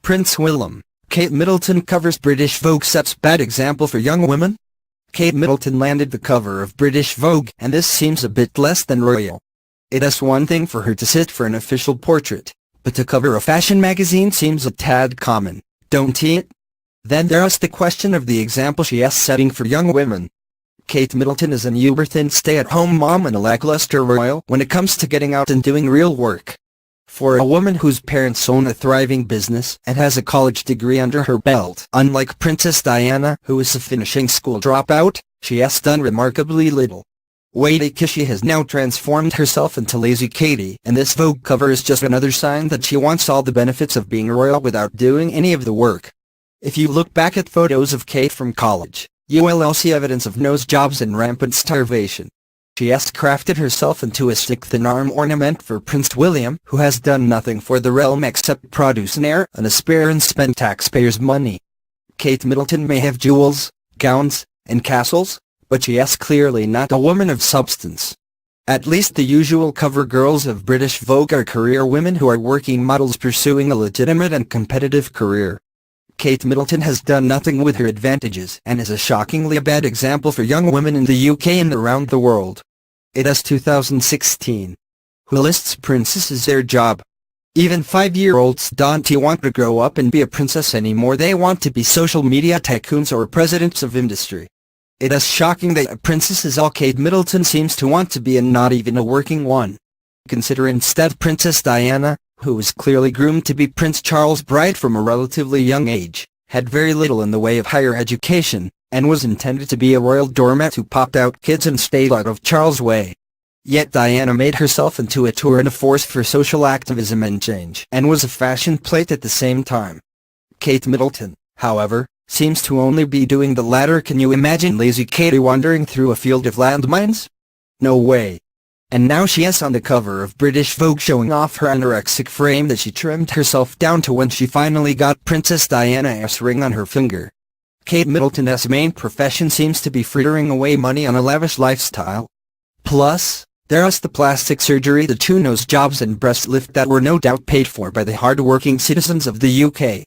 Prince William, Kate Middleton covers British Vogue sets bad example for young women? Kate Middleton landed the cover of British Vogue, and this seems a bit less than royal. It is one thing for her to sit for an official portrait, but to cover a fashion magazine seems a tad common, don't it? Then there's the question of the example she is setting for young women. Kate Middleton is an uber-thin stay-at-home mom and a lackluster royal when it comes to getting out and doing real work. For a woman whose parents own a thriving business and has a college degree under her belt, unlike Princess Diana, who is a finishing school dropout, she has done remarkably little. Lady Kishie has now transformed herself into Lazy Katie, and this Vogue cover is just another sign that she wants all the benefits of being royal without doing any of the work. If you look back at photos of Kate from college, you will see evidence of nose jobs and rampant starvation. She has crafted herself into a stick-thin arm ornament for Prince William, who has done nothing for the realm except produce an heir and aspire and spend taxpayers' money. Kate Middleton may have jewels, gowns, and castles, but she is clearly not a woman of substance. At least the usual cover girls of British Vogue are career women who are working models pursuing a legitimate and competitive career. Kate Middleton has done nothing with her advantages and is a shockingly bad example for young women in the UK and around the world. It is 2016. Who lists princess as their job? Even 5-year-olds don't want to grow up and be a princess anymore, they want to be social media tycoons or presidents of industry. It is shocking that a princess is all Kate Middleton seems to want to be and not even a working one. Consider instead Princess Diana, who was clearly groomed to be Prince Charles' bride from a relatively young age, had very little in the way of higher education, and was intended to be a royal doormat who popped out kids and stayed out of Charles' way. Yet Diana made herself into a tour and a force for social activism and change, and was a fashion plate at the same time. Kate Middleton, however, seems to only be doing the latter. Can you imagine Lazy Katie wandering through a field of landmines? No way. And now she is on the cover of British Vogue showing off her anorexic frame that she trimmed herself down to when she finally got Princess Diana's ring on her finger. Kate Middleton's main profession seems to be frittering away money on a lavish lifestyle. Plus, there's the plastic surgery, the 2 nose jobs and breast lift that were no doubt paid for by the hard-working citizens of the UK.